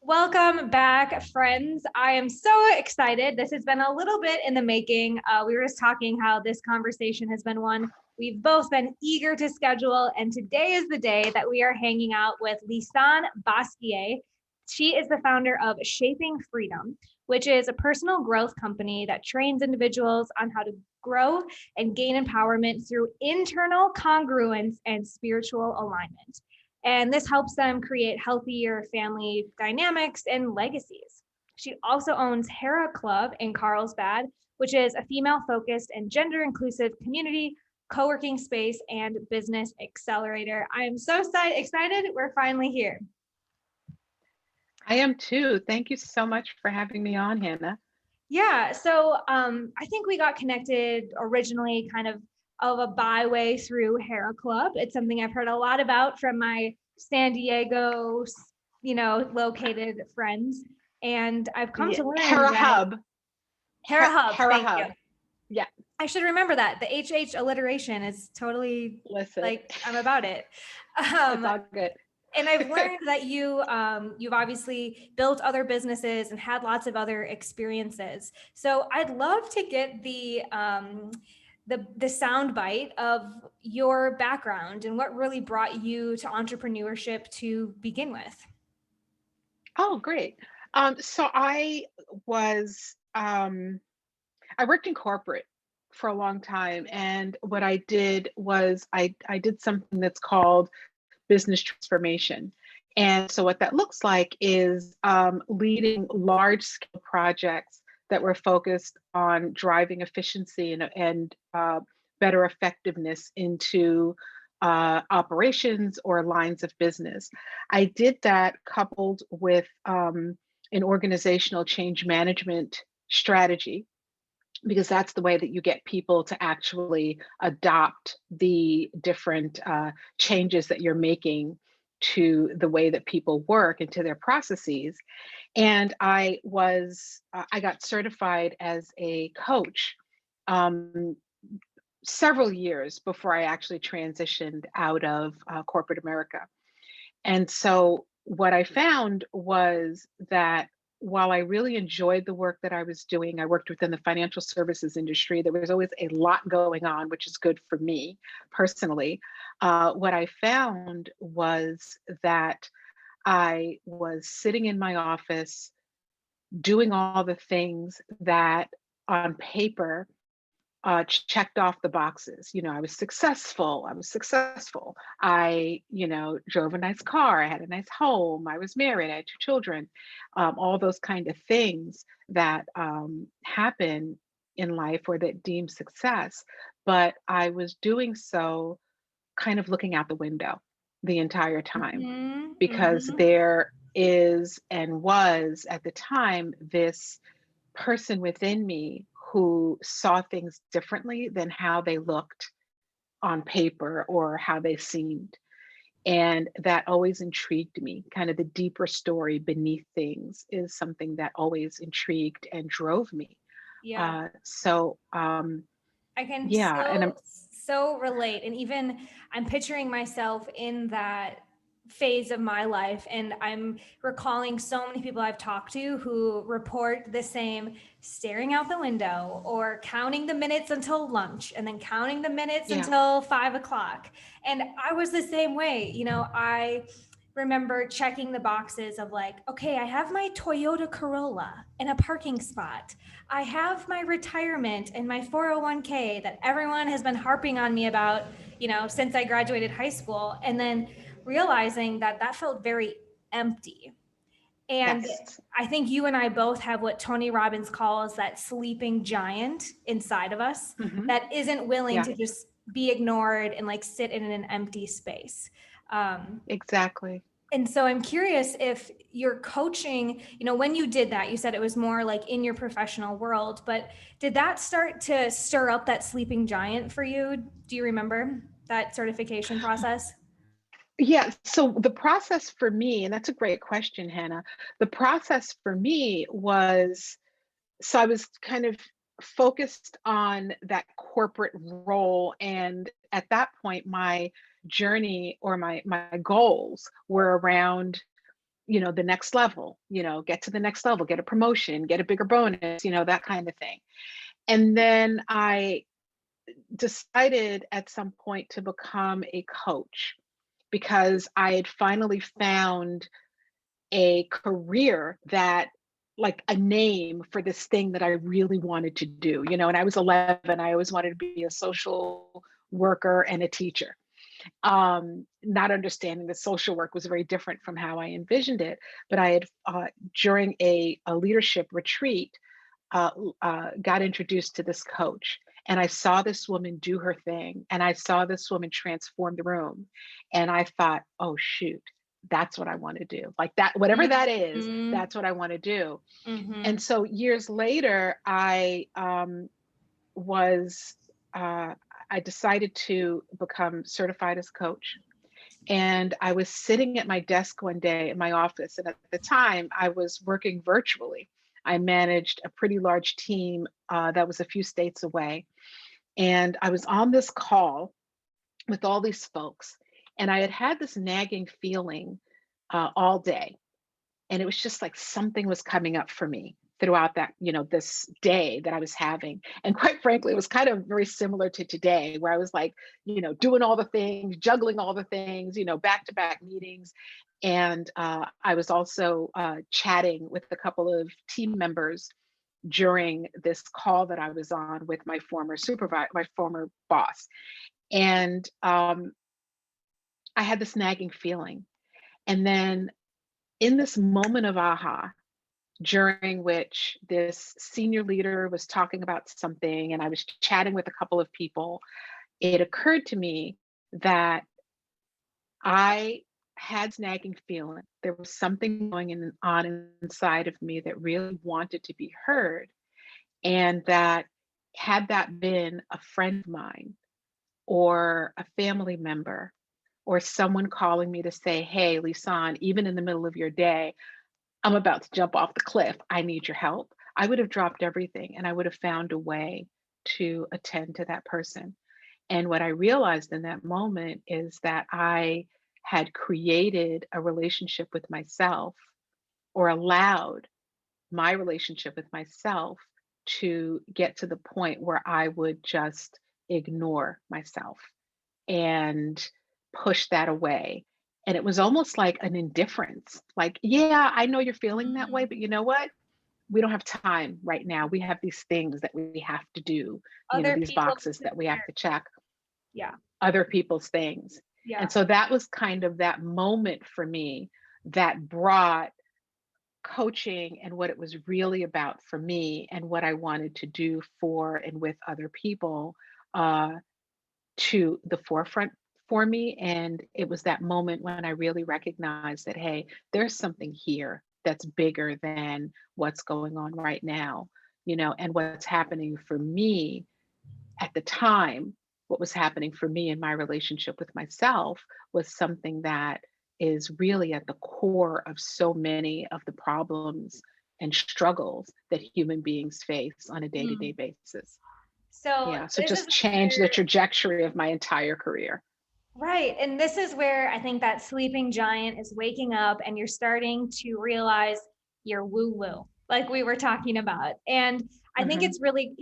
Welcome back, friends. I am so excited. This has been a little bit in the making. We were just talking how this conversation has been one we've both been eager to schedule. And today is the day that we are hanging out with Lisane Basquiat. She is the founder of Shaping Freedom, which is a personal growth company that trains individuals on how to grow and gain empowerment through internal congruence and spiritual alignment. And this helps them create healthier family dynamics and legacies. She also owns Hera Club in Carlsbad, which is a female-focused and gender-inclusive community, co-working space, and business accelerator. I am so excited. We're finally here. I am too. Thank you so much for having me on, Hannah. Yeah, so I think we got connected originally kind of a byway through Hera Club. It's something I've heard a lot about from my San Diego, located friends. And I've come to learn Hera that Hub. Hera Hub. Hera Thank Hub. you. Yeah. I should remember that. The HH alliteration is totally like I'm about it. It's all good. And I've learned that you've obviously built other businesses and had lots of other experiences. So I'd love to get the sound bite of your background and what really brought you to entrepreneurship to begin with. Oh, great. So I worked in corporate for a long time, and what I did was I did something that's called business transformation. And so what that looks like is leading large scale projects that were focused on driving efficiency and better effectiveness into operations or lines of business. I did that coupled with an organizational change management strategy, because that's the way that you get people to actually adopt the different changes that you're making to the way that people work and to their processes. And I got certified as a coach several years before I actually transitioned out of corporate America. And so what I found was that while I really enjoyed the work that I was doing, I worked within the financial services industry. There was always a lot going on, which is good for me personally. What I found was that I was sitting in my office doing all the things that on paper checked off the boxes. I was successful. I was successful. I drove a nice car. I had a nice home. I was married. I had two children. All those kind of things that happen in life or that deem success. But I was doing so kind of looking out the window the entire time, because there is and was at the time this person within me who saw things differently than how they looked on paper or how they seemed. And that always intrigued me. Kind of the deeper story beneath things is something that always intrigued and drove me. Yeah. I can yeah, and so relate. And even I'm picturing myself in that phase of my life, and I'm recalling so many people I've talked to who report the same: staring out the window or counting the minutes until lunch and then counting the minutes until 5 o'clock. And I was the same way. I remember checking the boxes of like, okay, I have my Toyota Corolla in a parking spot. I have my retirement and my 401k that everyone has been harping on me about, since I graduated high school. And then realizing that felt very empty. And I think you and I both have what Tony Robbins calls that sleeping giant inside of us that isn't willing to just be ignored and like sit in an empty space. Exactly. And so I'm curious if your coaching, when you did that, you said it was more like in your professional world, but did that start to stir up that sleeping giant for you? Do you remember that certification process? Yeah, so the process for me, and that's a great question, Hannah. The process for me was, so I was kind of focused on that corporate role. And at that point, my journey or my goals were around the next level, get to the next level, get a promotion, get a bigger bonus, that kind of thing. And then I decided at some point to become a coach because I had finally found a career that, like, a name for this thing that I really wanted to do, and I was 11, I always wanted to be a social worker and a teacher. Not understanding that social work was very different from how I envisioned it, but I had, during a leadership retreat, got introduced to this coach, and I saw this woman do her thing, and I saw this woman transform the room, and I thought, oh shoot, that's what I want to do. Like, that, whatever that is, Mhm. that's what I want to do. And Mhm. so years later, was uh, I decided to become certified as coach. And I was sitting at my desk one day in my office, and at the time I was working virtually. I managed a pretty large team that was a few states away. And I was on this call with all these folks, and I had had this nagging feeling all day. And it was just like something was coming up for me throughout that, this day that I was having. And quite frankly, it was kind of very similar to today, where I was like, doing all the things, juggling all the things, back to back meetings. And I was also chatting with a couple of team members during this call that I was on with my former supervisor, my former boss. And I had this nagging feeling. And then in this moment of aha, during which this senior leader was talking about something and I was chatting with a couple of people, it occurred to me that I had this nagging feeling. There was something on inside of me that really wanted to be heard. And that, had that been a friend of mine or a family member or someone calling me to say, hey, Lisane, even in the middle of your day, I'm about to jump off the cliff. I need your help. I would have dropped everything and I would have found a way to attend to that person. And what I realized in that moment is that I had created a relationship with myself, or allowed my relationship with myself to get to the point where I would just ignore myself and push that away. And it was almost like an indifference. Like, yeah, I know you're feeling that way, Mm. but you know what? We don't have time right now. We have these things that we have to do, Other these people boxes took that we have care. to check, Yeah. other people's things. Yeah. And so that was kind of that moment for me that brought coaching and what it was really about for me and what I wanted to do for and with other people, uh, to the forefront for me. And it was that moment when I really recognized that, hey, there's something here that's bigger than what's going on right now, and what's happening for me at the time. What was happening for me in my relationship with myself was something that is really at the core of so many of the problems and struggles that human beings face on a day-to-day Mm. basis. So Yeah, so this is just changed the where, trajectory of my entire career. right. And this is where I think that sleeping giant is waking up and you're starting to realize your woo woo, like we were talking about. And I think Mhm. it's really,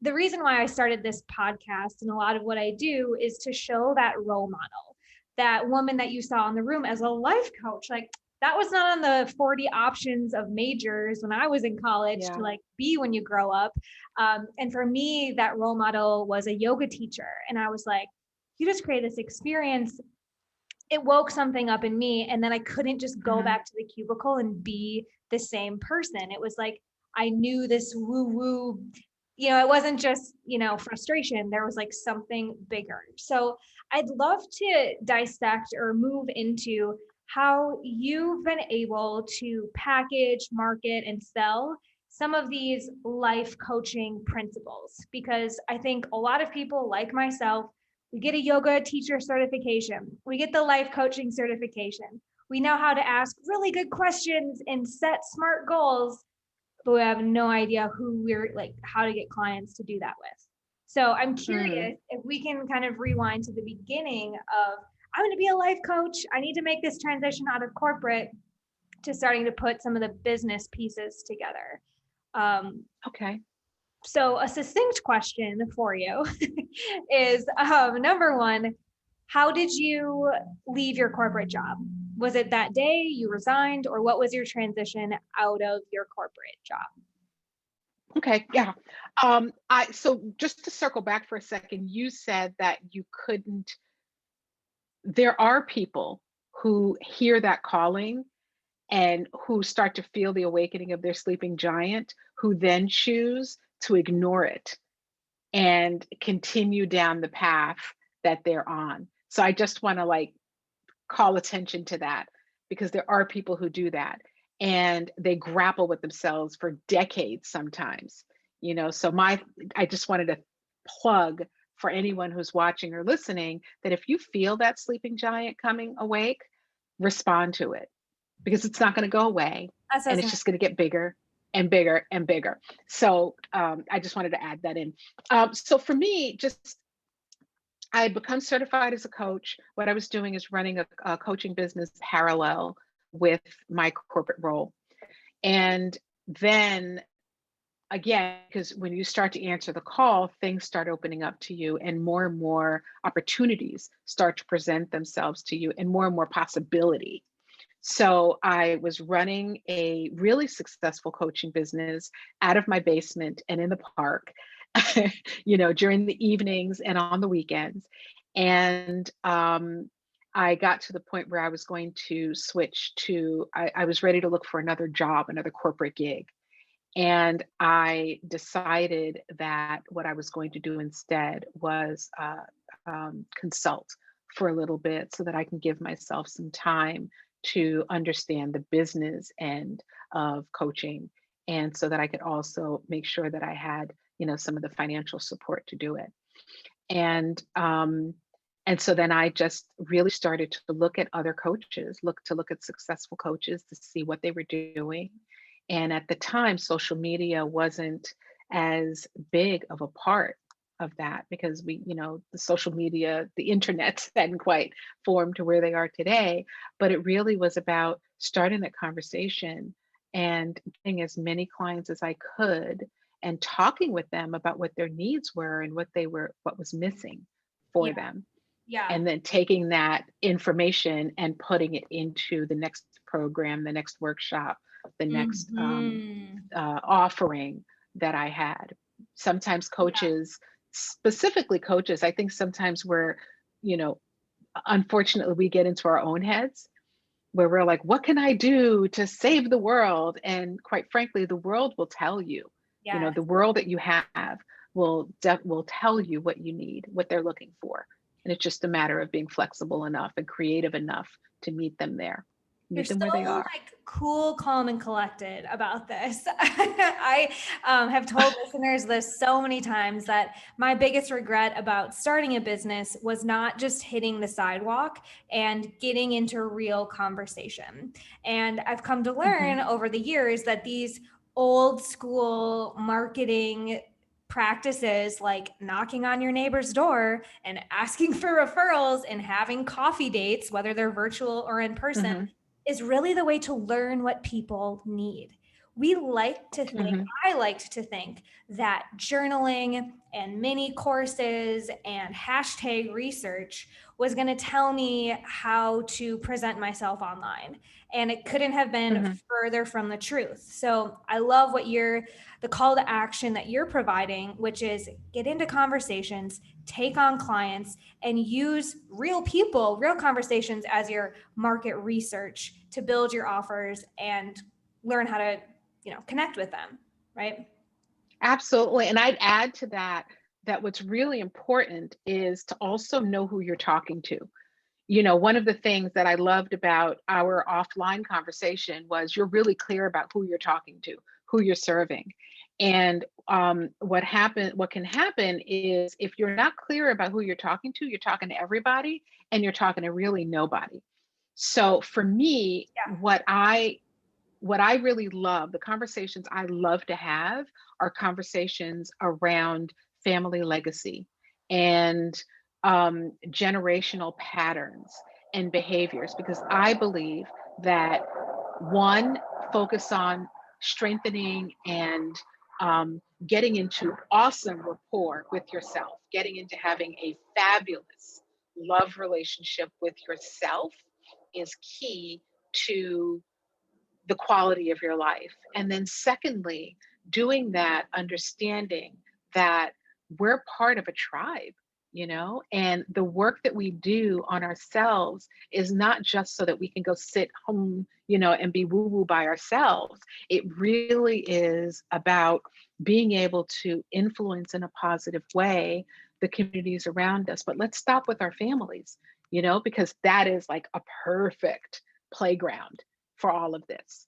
the reason why I started this podcast and a lot of what I do is to show that role model, that woman that you saw in the room as a life coach. Like, that was not on the 40 options of majors when I was in college to Yeah. like be when you grow up. And for me, that role model was a yoga teacher. And I was like, you just create this experience. It woke something up in me. And then I couldn't just go Mhm. back to the cubicle and be the same person. It was like I knew this woo woo, it wasn't just, frustration. There was like something bigger. So I'd love to dissect or move into how you've been able to package, market, and sell some of these life coaching principles. Because I think a lot of people, like myself, we get a yoga teacher certification. We get the life coaching certification. We know how to ask really good questions and set smart goals, but we have no idea who we're like, how to get clients to do that with. So I'm Mm. curious if we can kind of rewind to the beginning of, I'm going to be a life coach. I need to make this transition out of corporate. to starting to put some of the business pieces together. Okay. So a succinct question for you is, number one, how did you leave your corporate job? Was it that day you resigned, or what was your transition out of your corporate job? Okay. Yeah. So just to circle back for a second, you said that you couldn't, there are people who hear that calling and who start to feel the awakening of their sleeping giant, who then choose to ignore it and continue down the path that they're on. So I just want to like call attention to that, because there are people who do that and they grapple with themselves for decades sometimes. So I just wanted to plug for anyone who's watching or listening that if you feel that sleeping giant coming awake, respond to it, because it's not going to go away, That's what I and was it's gonna. just going to get bigger and bigger and bigger. So I just wanted to add that in. So for me, just I had become certified as a coach. What I was doing is running a coaching business parallel with my corporate role. And then again, because when you start to answer the call, things start opening up to you, and more opportunities start to present themselves to you, and more possibility. So I was running a really successful coaching business out of my basement and in the park, during the evenings and on the weekends. And I got to the point where I was going to switch to, I was ready to look for another job, another corporate gig. And I decided that what I was going to do instead was consult for a little bit so that I can give myself some time to understand the business end of coaching, and so that I could also make sure that I had, some of the financial support to do it. And and so then I just really started to look at other coaches, look at successful coaches to see what they were doing. And at the time, social media wasn't as big of a part of that, because the social media, the internet hadn't quite formed to where they are today. But it really was about starting that conversation and getting as many clients as I could, and talking with them about what their needs were and what was missing for Yeah. them, Yeah. and then taking that information and putting it into the next program, the next workshop, the next Mhm. offering that I had. Sometimes Yeah. coaches, specifically coaches, I think sometimes you know, unfortunately, we get into our own heads where we're like, what can I do to save the world? And quite frankly, the world will tell you, Yes. the world that you have will tell you what you need, what they're looking for. And it's just a matter of being flexible enough and creative enough to meet them there, You're meet them where they so are. like cool, calm, and collected about this. I have told listeners this so many times that my biggest regret about starting a business was not just hitting the sidewalk and getting into real conversation. And I've come to Mhm, learn over the years that these old school marketing practices like knocking on your neighbor's door and asking for referrals and having coffee dates, whether they're virtual or in person, mhm, is really the way to learn what people need. We like to think, mhm, I liked to think that journaling and mini courses and hashtag research was going to tell me how to present myself online. And it couldn't have been mhm. further from the truth. So I love the call to action that you're providing, which is get into conversations, take on clients, and use real people, real conversations as your market research to build your offers and learn how to, connect with them, right? Absolutely. And I'd add to that that what's really important is to also know who you're talking to. One of the things that I loved about our offline conversation was you're really clear about who you're talking to, who you're serving. And what can happen is if you're not clear about who you're talking to, you're talking to everybody and you're talking to really nobody. So for me, Yeah. what I really love, the conversations I love to have are conversations around family legacy and generational patterns and behaviors, because I believe that One, focus on strengthening and getting into awesome rapport with yourself, getting into having a fabulous love relationship with yourself is key to the quality of your life. And then, secondly, doing that, understanding that we're part of a tribe, and the work that we do on ourselves is not just so that we can go sit home, and be woo woo by ourselves. It really is about being able to influence in a positive way the communities around us. But let's stop with our families, because that is like a perfect playground for all of this,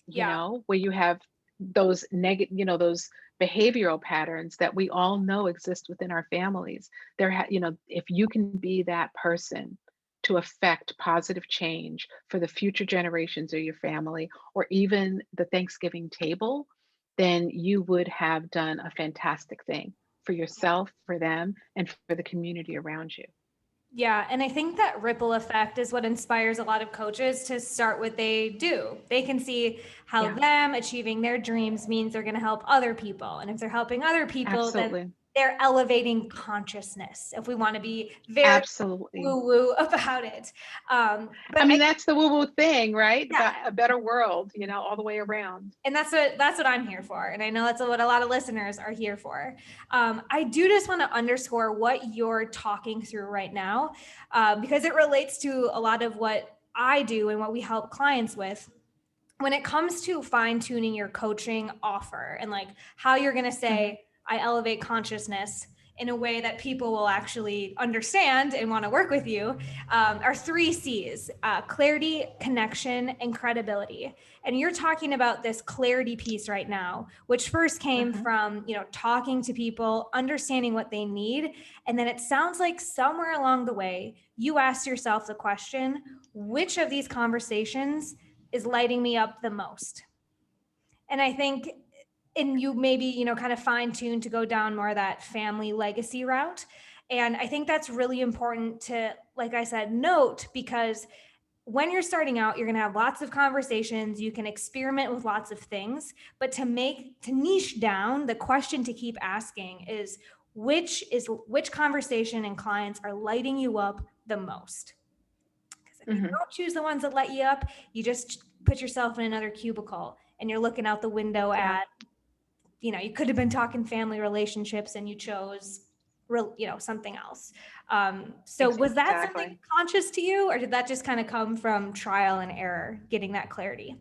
Yeah. where you have those negative, those behavioral patterns that we all know exist within our families. If you can be that person to affect positive change for the future generations of your family, or even the Thanksgiving table, then you would have done a fantastic thing for yourself, for them, and for the community around you. Yeah, and I think that ripple effect is what inspires a lot of coaches to start what they do. They can see how Yeah, them achieving their dreams means they're going to help other people. And if they're helping other people, then absolutely. they're elevating consciousness, if we want to be very Absolutely. woo woo about it. But I mean, I, that's the woo-woo thing, right? yeah, About a better world, all the way around. and that's what I'm here for, and I know that's what a lot of listeners are here for. I do just want to underscore what you're talking through right now, because it relates to a lot of what I do and what we help clients with when it comes to fine tuning your coaching offer, and like how you're going to Mhm, say, I elevate consciousness in a way that people will actually understand and want to work with you, are three C's: clarity, connection, and credibility. And you're talking about this clarity piece right now, which first came mhm, from, talking to people, understanding what they need. And then it sounds like somewhere along the way, you asked yourself the question, which of these conversations is lighting me up the most? And I think, and you maybe, kind of fine tune to go down more of that family legacy route. And I think that's really important to, like I said, note, because when you're starting out, you're going to have lots of conversations. You can experiment with lots of things, but to niche down, the question to keep asking is which conversation and clients are lighting you up the most? Because if you mhm. don't choose the ones that light you up, you just put yourself in another cubicle and you're looking out the window Yeah, at, you could have been talking family relationships and you chose something else. So was that something exactly. conscious to you, or did that just kind of come from trial and error, getting that clarity?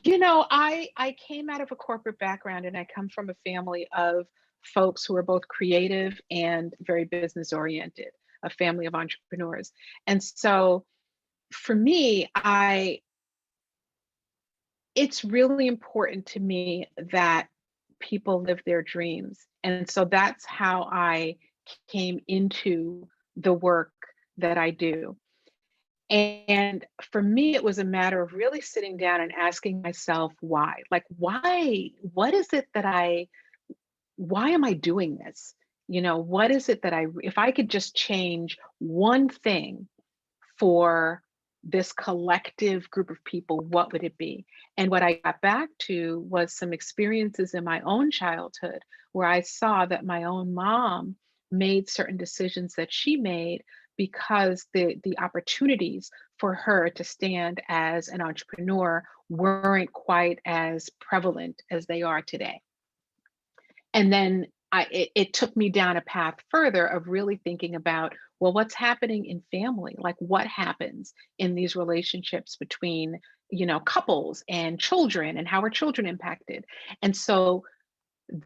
I came out of a corporate background, and I come from a family of folks who are both creative and very business oriented, a family of entrepreneurs. And so for me, I it's really important to me that people live their dreams. And so that's how I came into the work that I do. And for me, it was a matter of really sitting down and asking myself why. Like, why? What is it that why am I doing this? What is it that if I could just change one thing for this collective group of people, what would it be? And what I got back to was some experiences in my own childhood where I saw that my own mom made certain decisions that she made because the opportunities for her to stand as an entrepreneur weren't quite as prevalent as they are today. And then it took me down a path further of really thinking about, well, what's happening in family? Like, what happens in these relationships between, couples and children, and how are children impacted? And so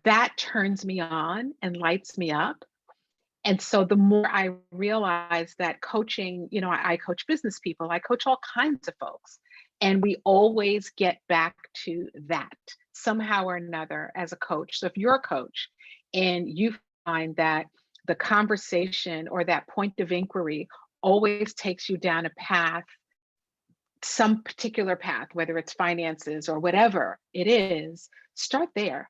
that turns me on and lights me up. And so the more I realize that coaching, I coach business people, I coach all kinds of folks. And we always get back to that somehow or another as a coach. So if you're a coach and you find that the conversation or that point of inquiry always takes you down a path, some particular path, whether it's finances or whatever it is, start there,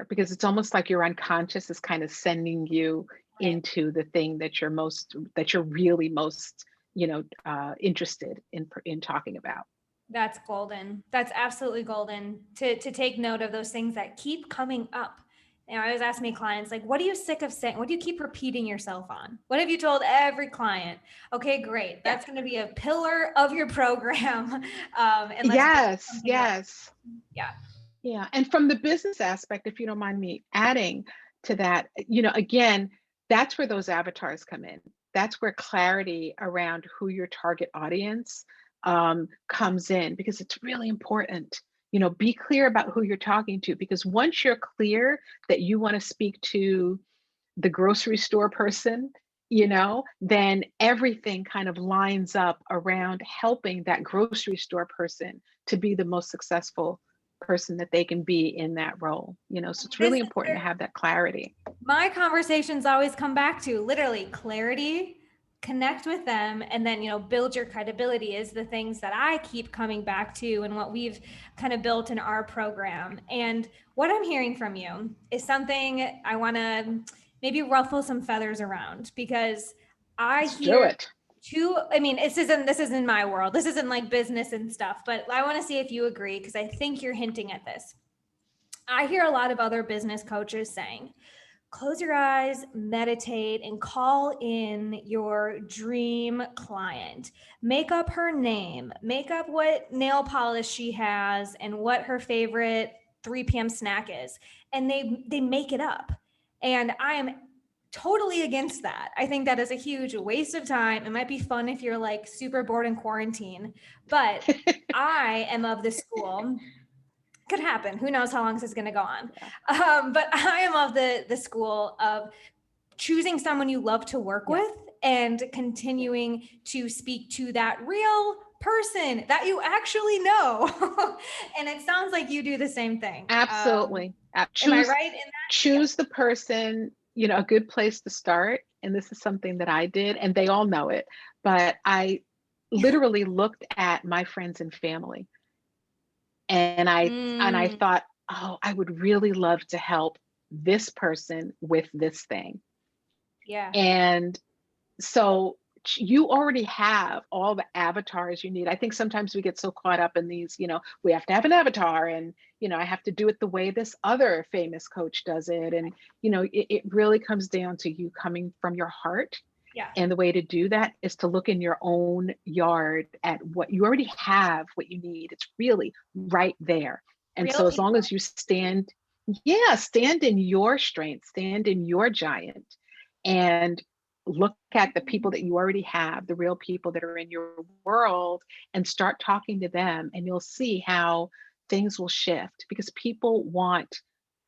because it's almost like your unconscious is kind of sending you Right. into the thing that you're really most interested in talking about. That's golden. That's absolutely golden to take note of those things that keep coming up. And I always ask my clients, like, what are you sick of saying? What do you keep repeating yourself on? What have you told every client? Okay, great. Yeah. That's going to be a pillar of your program. And let's build Yes, something around. yes. Yeah. Yeah. And from the business aspect, if you don't mind me adding to that, again, that's where those avatars come in. That's where clarity around who your target audience comes in, because it's really important. Be clear about who you're talking to, because once you're clear that you want to speak to the grocery store person, then everything kind of lines up around helping that grocery store person to be the most successful person that they can be in that role. So it's This really is important to where have that clarity. my conversations always come back to literally clarity, connect with them, and then build your credibility is the things that I keep coming back to and what we've kind of built in our program. And what I'm hearing from you is something I want to maybe ruffle some feathers around, because I Let's do hear it. I mean, this isn't my world, this isn't like business and stuff, but I want to see if you agree, because I think you're hinting at this. I hear a lot of other business coaches saying, close your eyes, meditate, and call in your dream client. Make up her name, make up what nail polish she has and what her favorite 3 p.m. snack is. And they make it up. And I am totally against that. I think that is a huge waste of time. It might be fun if you're like super bored in quarantine, but I am of the school, could happen. Who knows how long this is going to go on? Yeah. But I am of the school of choosing someone you love to work Yeah. with and continuing to speak to that real person that you actually know. And it sounds like you do the same thing. Absolutely. Am I Choose right in that? Yeah. choose the person, a good place to start. And this is something that I did, and they all know it, but I literally looked at my friends and family, and I Mm, thought, oh, I would really love to help this person with this thing. yeah. And so you already have all the avatars you need. I think sometimes we get so caught up in these, we have to have an avatar, and, I have to do it the way this other famous coach does it. And, it really comes down to you coming from your heart. Yeah. And the way to do that is to look in your own yard at what you already have, what you need. It's really right there. And Real so as long people. as you stand in your strength, stand in your giant, and look at the people that you already have, the real people that are in your world, and start talking to them, and you'll see how things will shift, because people want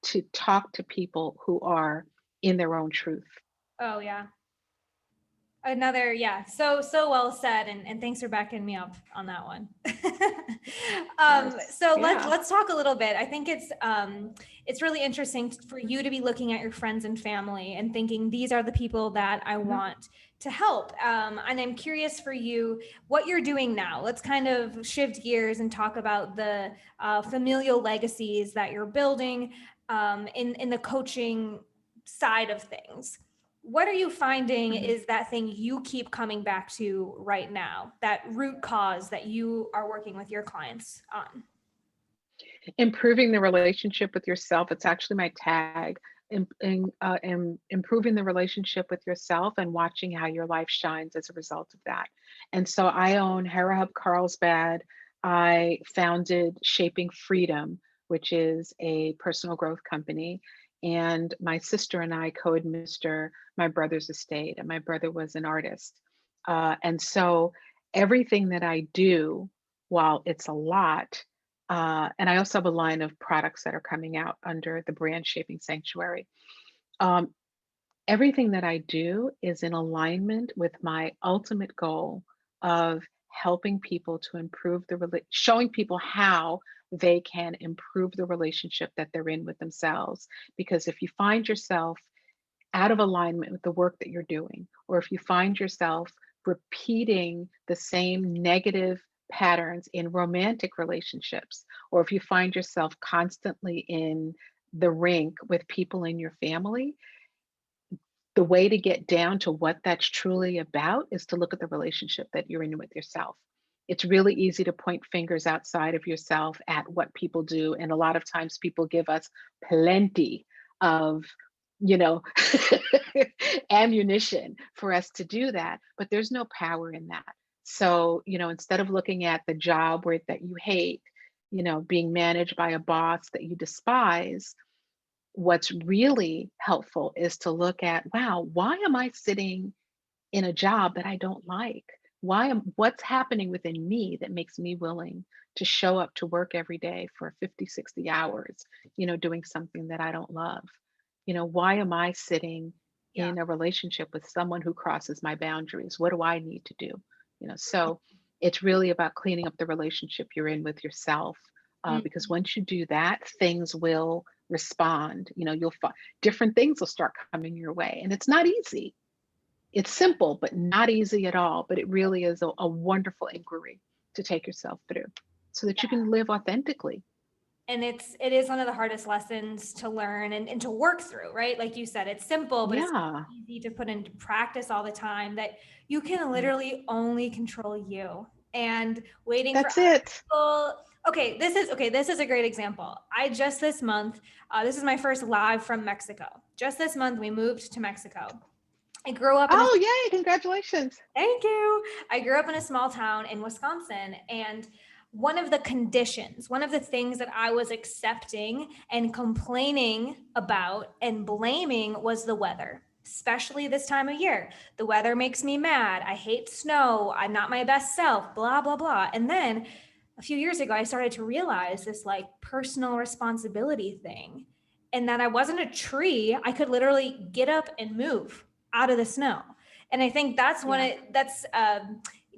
to talk to people who are in their own truth. Oh, yeah. Another, yeah, so well said, and thanks for backing me up on that one. Yes. So let's Yeah. let's talk a little bit. I think it's really interesting for you to be looking at your friends and family and thinking, these are the people that I Mhm. want to help. And I'm curious for you what you're doing now. Let's kind of shift gears and talk about the familial legacies that you're building in the coaching side of things. What are you finding Mhm. is that thing you keep coming back to right now, that root cause that you are working with your clients on? Improving the relationship with yourself. It's actually my tag. Improving the relationship with yourself and watching how your life shines as a result of that. And so I own Hera Hub Carlsbad. I founded Shaping Freedom, which is a personal growth company. And my sister and I co-administer my brother's estate, and my brother was an artist. And so everything that I do, while it's a lot, and I also have a line of products that are coming out under the brand Shaping Sanctuary. Um, Everything that I do is in alignment with my ultimate goal of helping people to improve showing people how they can improve the relationship that they're in with themselves. Because if you find yourself out of alignment with the work that you're doing, or if you find yourself repeating the same negative patterns in romantic relationships, or if you find yourself constantly in the rink with people in your family, the way to get down to what that's truly about is to look at the relationship that you're in with yourself. It's really easy to point fingers outside of yourself at what people do. And a lot of times people give us plenty of, you know, ammunition for us to do that, but there's no power in that. So, instead of looking at the job where that you hate, being managed by a boss that you despise, what's really helpful is to look at, wow, why am I sitting in a job that I don't like? What's happening within me that makes me willing to show up to work every day for 50, 60 hours, doing something that I don't love? Why am I sitting Yeah. in a relationship with someone who crosses my boundaries? What do I need to do? So it's really about cleaning up the relationship you're in with yourself. Because Mhm. once you do that, things will respond. You'll find different things will start coming your way. And it's not easy. It's simple, but not easy at all. But it really is a wonderful inquiry to take yourself through so that you can live authentically. And it is one of the hardest lessons to learn and to work through, right? Like you said, it's simple, but it's Yeah, easy to put into practice all the time, that you can yeah. literally only control you. And waiting for That's other it. people. This is a great example. I just this month, this is my first live from Mexico. Just this month, we moved to Mexico. I grew up in a Oh, yay. Congratulations. Thank you. I grew up in a small town in Wisconsin, and one of the things that I was accepting and complaining about and blaming was the weather, especially this time of year. The weather makes me mad. I hate snow. I'm not my best self, blah, blah, blah. And then a few years ago, I started to realize this like personal responsibility thing, and that I wasn't a tree. I could literally get up and move out of the snow. And I think Yeah. that's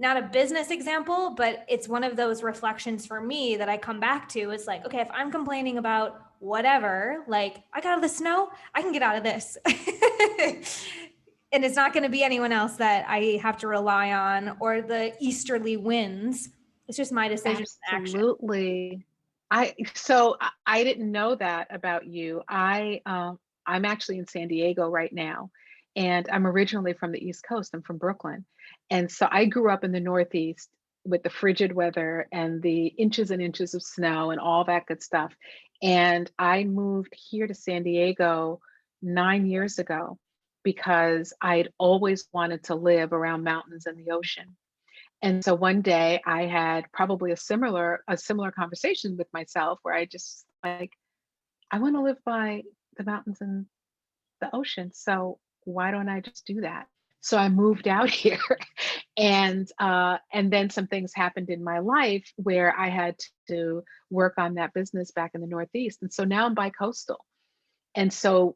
not a business example, but it's one of those reflections for me that I come back to. It's like, okay, if I'm complaining about whatever, like I got out of the snow, I can get out of this. And it's not going to be anyone else that I have to rely on, or the easterly winds. It's just my decision and action. Absolutely. I didn't know that about you. I'm actually in San Diego right now, and I'm originally from the East Coast. I'm from Brooklyn. And so I grew up in the Northeast with the frigid weather and the inches and inches of snow and all that good stuff. And I moved here to San Diego 9 years ago because I'd always wanted to live around mountains and the ocean. And so one day I had probably a similar conversation with myself where I just like, I want to live by the mountains and the ocean. So why don't I just do that? So I moved out here, and then some things happened in my life where I had to work on that business back in the Northeast. And so now I'm bi-coastal. And so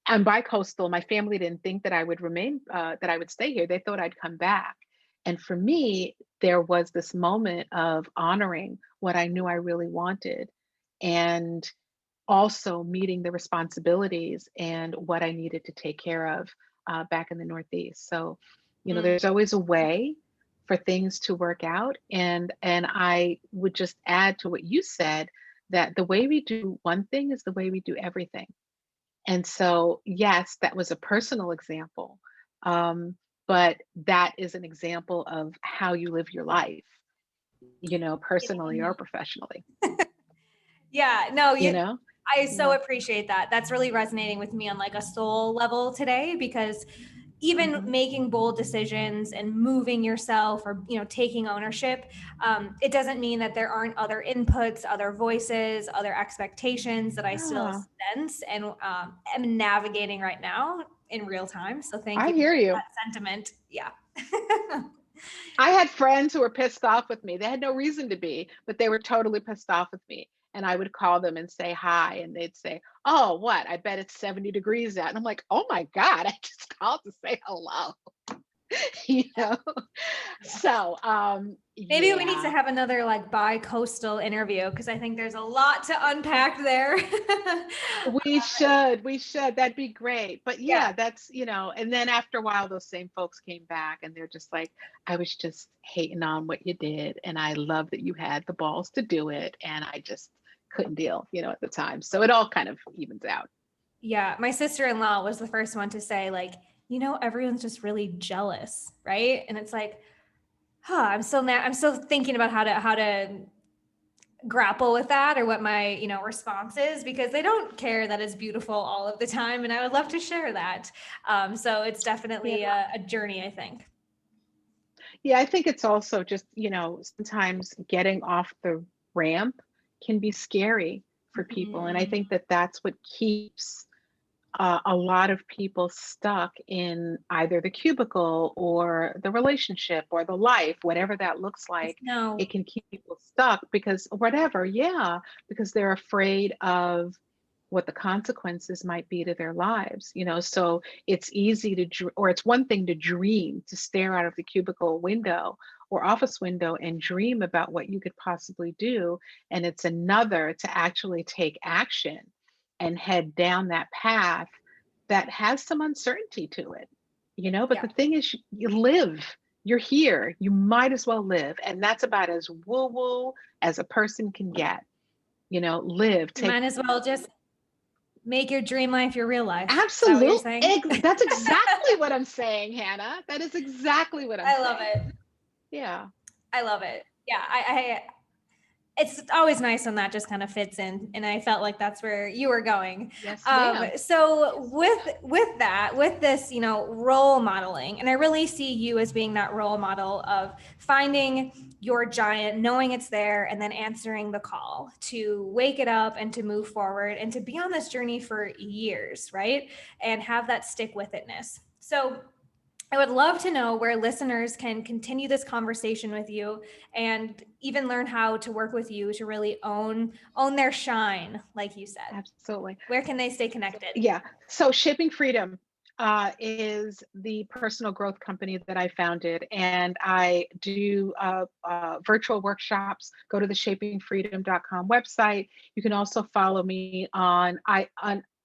I'm bi-coastal. My family didn't think that I would that I would stay here. They thought I'd come back. And for me, there was this moment of honoring what I knew I really wanted, and also meeting the responsibilities and what I needed to take care of back in the Northeast. So, Mm. there's always a way for things to work out. And I would just add to what you said, that the way we do one thing is the way we do everything. And so, yes, that was a personal example, but that is an example of how you live your life, personally or professionally, Yeah, no, you know? I so Yeah. appreciate that. That's really resonating with me on like a soul level today, because even Hmm. making bold decisions and moving yourself, or taking ownership, it doesn't mean that there aren't other inputs, other voices, other expectations that I still Yeah, sense and am navigating right now in real time. So thank I you for hear you. that sentiment. Yeah. I had friends who were pissed off with me. They had no reason to be, but they were totally pissed off with me. And I would call them and say hi, and they'd say, "Oh, what? I bet it's 70 degrees out." And I'm like, "Oh my God, I just called to say hello." you know? Yeah. So, Maybe we need to yeah. have another like bi-coastal interview, because I think there's a lot to unpack there. We should. That'd be great. But Yeah. yeah, and then after a while, those same folks came back and they're just like, I was just hating on what you did. And I love that you had the balls to do it. And I just couldn't deal, at the time. So it all kind of evens out. Yeah, my sister-in-law was the first one to say like, everyone's just really jealous, right? And it's like, I'm still thinking about how to grapple with that, or what my response is, because they don't care that it's beautiful all of the time, and I would love to share that. So it's Yeah. definitely a journey, I think. Yeah, I think it's also just, sometimes getting off the ramp can be scary for people. And I Mhm. think that that's what keeps a lot of people stuck in either the cubicle or the relationship or the life, whatever that looks like. No. It can keep people stuck because whatever, yeah, because they're afraid of what the consequences might be to their lives, so it's easy to or it's one thing to dream, to stare out of the cubicle window or office window and dream about what you could possibly do, and it's another to actually take action and head down that path that has some uncertainty to it, but Yeah. the thing is, you live, you're here, you might as well live, and that's about as woo woo as a person can get. Live, You take. might as well just make your dream life your real life. Is that what you're Absolute. saying? That's exactly what I'm saying, Hannah. That is exactly what I'm I love saying. it. Yeah. I love it. Yeah, it's always nice when that just kind of fits in, and I felt like that's where you were going. Yes, ma'am. So with this role modeling, and I really see you as being that role model of finding your giant, knowing it's there, and then answering the call to wake it up and to move forward and to be on this journey for years, right? And have that stick with itness. So I would love to know where listeners can continue this conversation with you, and even learn how to work with you to really own their shine, like you said. Absolutely. Where can they stay connected? Yeah. So Shaping Freedom is the personal growth company that I founded, and I do virtual workshops. Go to the shapingfreedom.com website. You can also follow me on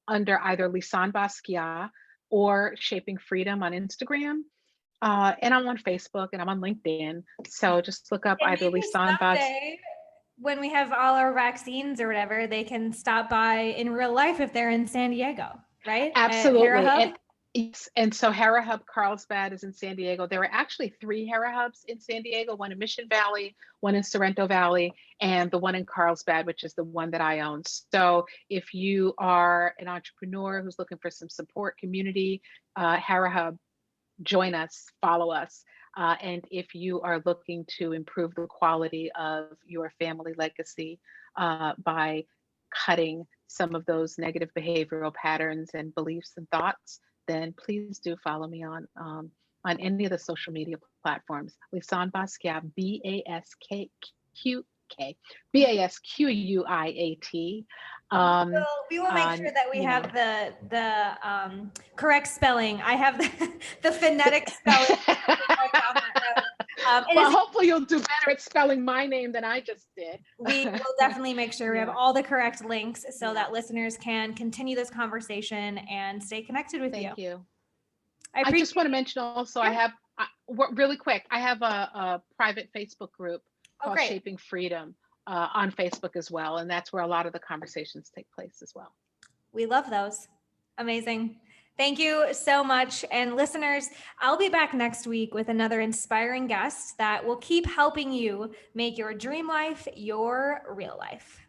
under either Lisane Basquiat or Shaping Freedom on Instagram. And I'm on Facebook and I'm on LinkedIn. So just look up And either maybe Lisane Bas. someday, when we have all our vaccines or whatever, they can stop by in real life if they're in San Diego, right? At Hera Absolutely. Hub. And yes, and so Hera Hub Carlsbad is in San Diego. There are actually three Hera Hubs in San Diego, one in Mission Valley, one in Sorrento Valley, and the one in Carlsbad, which is the one that I own. So if you are an entrepreneur who's looking for some support, community, Hera Hub, join us, follow us. And if you are looking to improve the quality of your family legacy by cutting some of those negative behavioral patterns and beliefs and thoughts, then please do follow me on any of the social media platforms. Lisane Basquiat, Basquuiat, We will make sure on that we have the correct spelling. I have the phonetic spelling. It Well, is. hopefully you'll do better at spelling my name than I just did. We will definitely make sure we have Yeah, all the correct links so yeah. that listeners can continue this conversation and stay connected with you. Thank you. I I just want to appreciate. mention also, I Yeah. have really quick. I have a private Facebook group Oh, called great. Shaping Freedom on Facebook as well, and that's where a lot of the conversations take place as well. We love those. Amazing. Thank you so much. And listeners, I'll be back next week with another inspiring guest that will keep helping you make your dream life your real life.